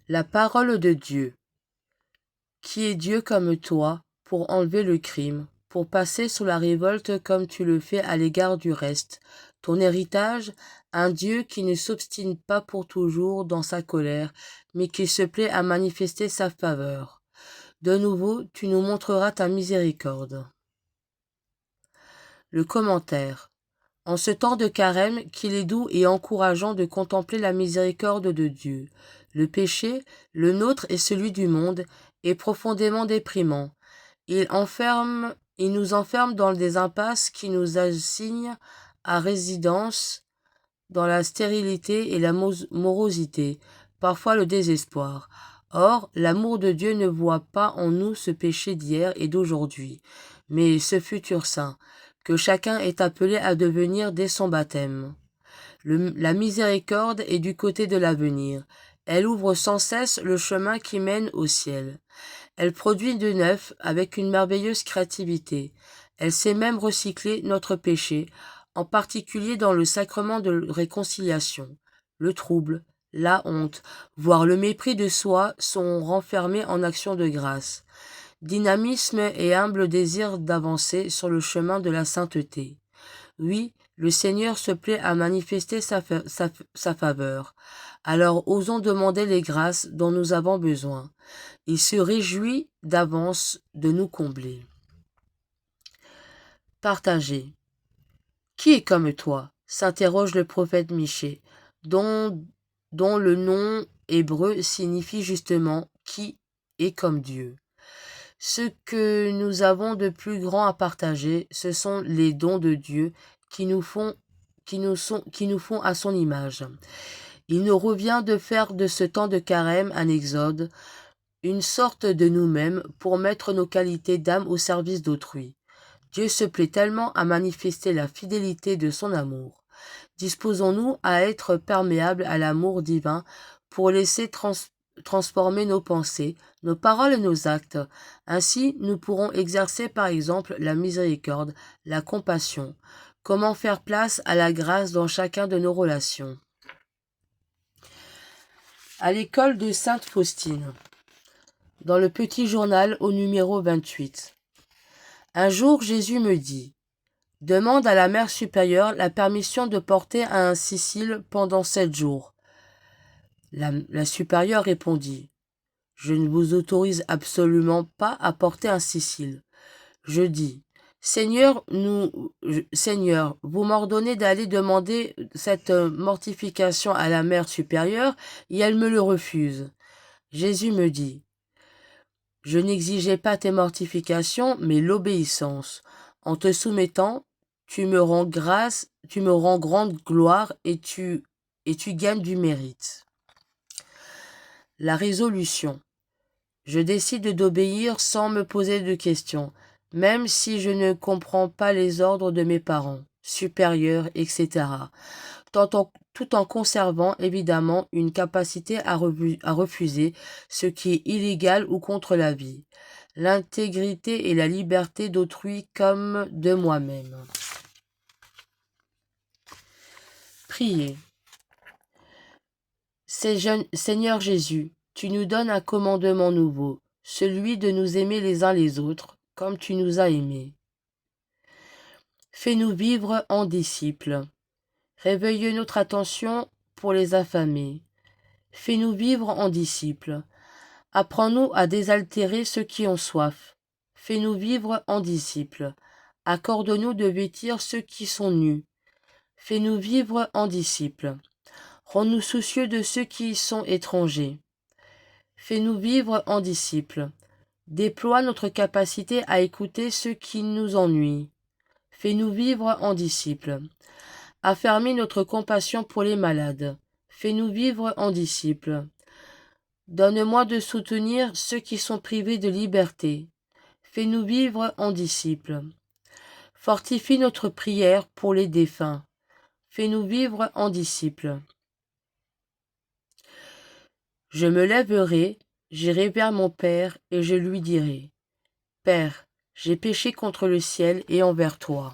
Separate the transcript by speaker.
Speaker 1: La parole de Dieu. Qui est Dieu comme toi pour enlever le crime, pour passer sur la révolte comme tu le fais à l'égard du reste. Ton héritage, un Dieu qui ne s'obstine pas pour toujours dans sa colère, mais qui se plaît à manifester sa faveur. De nouveau, tu nous montreras ta miséricorde. Le commentaire. En ce temps de carême, qu'il est doux et encourageant de contempler la miséricorde de Dieu. Le péché, le nôtre et celui du monde, est profondément déprimant. Il nous enferme dans des impasses qui nous assignent à résidence dans la stérilité et la morosité, parfois le désespoir. Or, l'amour de Dieu ne voit pas en nous ce péché d'hier et d'aujourd'hui, mais ce futur saint, que chacun est appelé à devenir dès son baptême. La miséricorde est du côté de l'avenir. Elle ouvre sans cesse le chemin qui mène au ciel. Elle produit de neuf avec une merveilleuse créativité. Elle sait même recycler notre péché, en particulier dans le sacrement de réconciliation. Le trouble, la honte, voire le mépris de soi sont renfermés en action de grâce. Dynamisme et humble désir d'avancer sur le chemin de la sainteté. Oui, le Seigneur se plaît à manifester sa faveur. Alors osons demander les grâces dont nous avons besoin. Il se réjouit d'avance de nous combler. Partager. Qui est comme toi s'interroge le prophète Michée, dont le nom hébreu signifie justement qui est comme Dieu. Ce que nous avons de plus grand à partager, ce sont les dons de Dieu qui nous font à son image. Il nous revient de faire de ce temps de carême un exode, une sorte de nous-mêmes pour mettre nos qualités d'âme au service d'autrui. Dieu se plaît tellement à manifester la fidélité de son amour. Disposons-nous à être perméables à l'amour divin pour laisser transformer nos pensées, nos paroles et nos actes. Ainsi, nous pourrons exercer par exemple la miséricorde, la compassion. Comment faire place à la grâce dans chacun de nos relations. À l'école de Sainte Faustine. Dans le petit journal au numéro 28. Un jour, Jésus me dit « Demande à la Mère supérieure la permission de porter un Sicile pendant 7 jours. » La supérieure répondit « Je ne vous autorise absolument pas à porter un Sicile. » Je dis « Seigneur, vous m'ordonnez d'aller demander cette mortification à la Mère supérieure et elle me le refuse. » Jésus me dit « Je n'exigeais pas tes mortifications, mais l'obéissance. En te soumettant, tu me rends grande gloire et tu gagnes du mérite. » La résolution. Je décide d'obéir sans me poser de questions, même si je ne comprends pas les ordres de mes parents, supérieurs, etc., tout en conservant évidemment une capacité à refuser ce qui est illégal ou contre la vie, l'intégrité et la liberté d'autrui comme de moi-même. Priez. Seigneur Jésus, tu nous donnes un commandement nouveau, celui de nous aimer les uns les autres, comme tu nous as aimés. Fais-nous vivre en disciples. Réveille notre attention pour les affamés. Fais-nous vivre en disciples. Apprends-nous à désaltérer ceux qui ont soif. Fais-nous vivre en disciples. Accorde-nous de vêtir ceux qui sont nus. Fais-nous vivre en disciples. Rends-nous soucieux de ceux qui y sont étrangers. Fais-nous vivre en disciples. Déploie notre capacité à écouter ceux qui nous ennuient. Fais-nous vivre en disciples. Affermis notre compassion pour les malades. Fais-nous vivre en disciples. Donne-moi de soutenir ceux qui sont privés de liberté. Fais-nous vivre en disciples. Fortifie notre prière pour les défunts. Fais-nous vivre en disciples. Je me lèverai, j'irai vers mon Père et je lui dirai : Père, j'ai péché contre le ciel et envers toi.